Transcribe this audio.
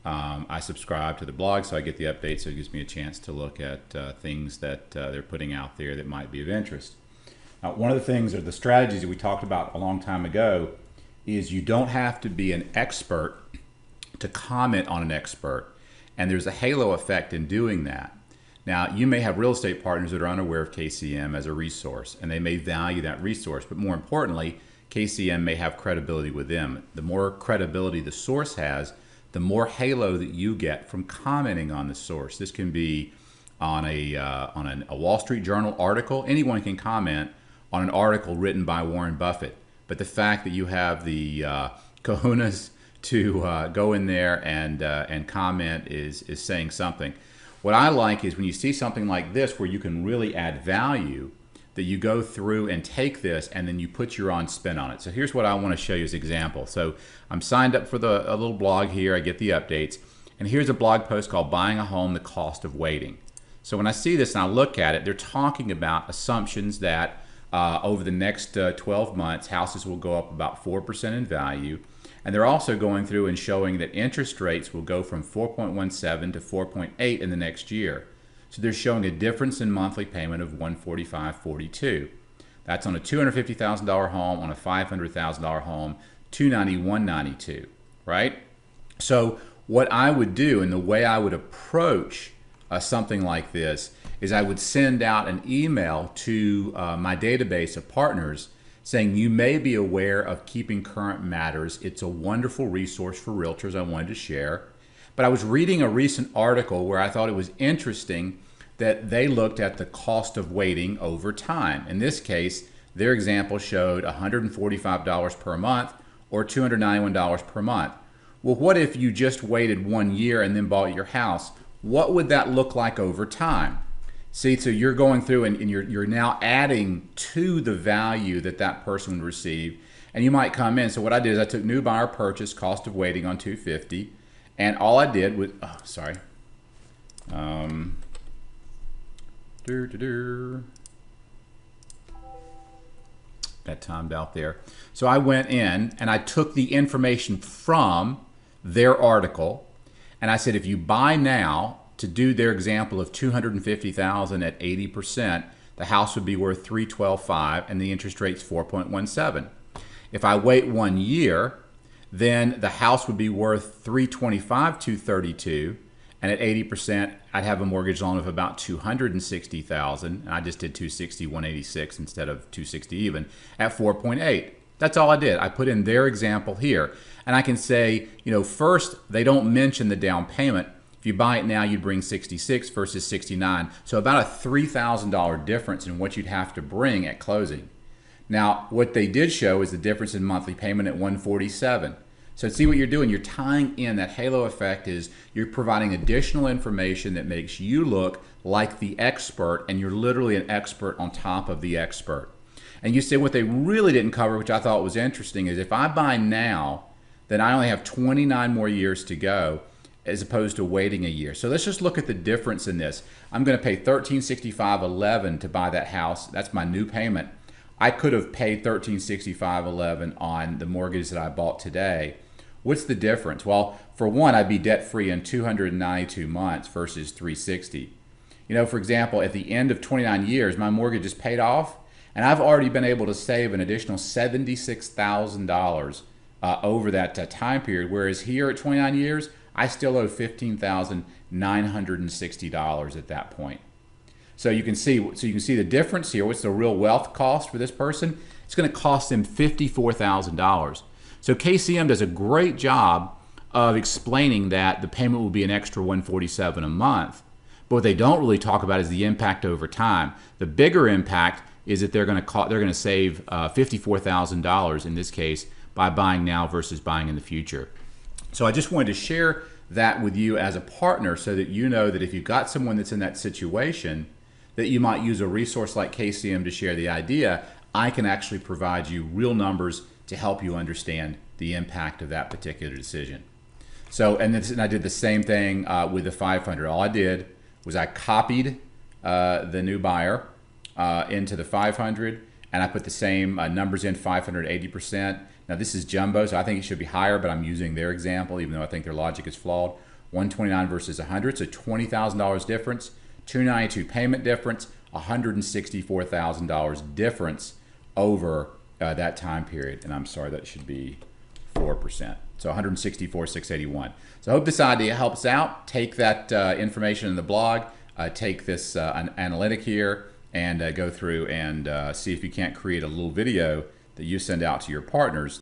I subscribe to the blog, so I get the updates, so it gives me a chance to look at things that they're putting out there that might be of interest. One of the things, or the strategies that we talked about a long time ago, is you don't have to be an expert to comment on an expert. And there's a halo effect in doing that. Now, you may have real estate partners that are unaware of KCM as a resource, and they may value that resource. But more importantly, KCM may have credibility with them. The more credibility the source has, the more halo that you get from commenting on the source. This can be on a Wall Street Journal article. Anyone can comment on an article written by Warren Buffett. But the fact that you have the kahunas to go in there and comment is saying something. What I like is when you see something like this where you can really add value, that you go through and take this and then you put your own spin on it. So here's what I want to show you as an example. So I'm signed up for a little blog here. I get the updates. And here's a blog post called Buying a Home, the Cost of Waiting. So when I see this and I look at it, they're talking about assumptions that over the next 12 months, houses will go up about 4% in value. And they're also going through and showing that interest rates will go from 4.17 to 4.8 in the next year. So they're showing a difference in monthly payment of $145.42. That's on a $250,000 home, on a $500,000 home, $291.92, right? So what I would do and the way I would approach something like this is I would send out an email to my database of partners saying you may be aware of Keeping Current Matters. It's a wonderful resource for realtors I wanted to share. But I was reading a recent article where I thought it was interesting that they looked at the cost of waiting over time. In this case, their example showed $145 per month or $291 per month. Well, what if you just waited 1 year and then bought your house? What would that look like over time? See, so you're going through and you're now adding to the value that that person would receive. And you might come in. So what I did is I took new buyer purchase, cost of waiting on 250. And all I did was, got timed out there. So I went in and I took the information from their article. And I said, if you buy now, to do their example of $250,000 at 80%, the house would be worth $312,500 and the interest rate's 4.17. If I wait 1 year, then the house would be worth $325,232, and at 80%, I'd have a mortgage loan of about $260,000, and I just did $260,186 instead of $260 even at 4.8. That's all I did. I put in their example here, and I can say, first they don't mention the down payment. If you buy it now, you'd bring 66 versus 69. So about a $3,000 difference in what you'd have to bring at closing. Now, what they did show is the difference in monthly payment at 147. So see what you're doing. You're tying in that halo effect is you're providing additional information that makes you look like the expert, and you're literally an expert on top of the expert. And you say what they really didn't cover, which I thought was interesting, is if I buy now, then I only have 29 more years to go, as opposed to waiting a year. So let's just look at the difference in this. I'm going to pay $1,365.11 to buy that house. That's my new payment. I could have paid $1,365.11 on the mortgage that I bought today. What's the difference? Well, for one, I'd be debt-free in 292 months versus 360. For example, at the end of 29 years, my mortgage is paid off, and I've already been able to save an additional $76,000 over that time period, whereas here at 29 years, I still owe $15,960 at that point. So you can see the difference here. What's the real wealth cost for this person? It's going to cost them $54,000. So KCM does a great job of explaining that the payment will be an extra $147 a month. But what they don't really talk about is the impact over time. The bigger impact is that they're going to save $54,000 in this case by buying now versus buying in the future. So I just wanted to share that with you as a partner so that you know that if you've got someone that's in that situation, that you might use a resource like KCM to share the idea. I can actually provide you real numbers to help you understand the impact of that particular decision. So, and I did the same thing with the 500. All I did was I copied the new buyer into the 500, and I put the same numbers in, 500, 80%. Now this is jumbo, so I think it should be higher, but I'm using their example, even though I think their logic is flawed. 129 versus 100, so $20,000 difference. 292 payment difference, $164,000 difference over that time period. And I'm sorry, that should be 4%. So 164,681. So I hope this idea helps out. Take that information in the blog, take this analytic here, and go through and see if you can't create a little video that you send out to your partners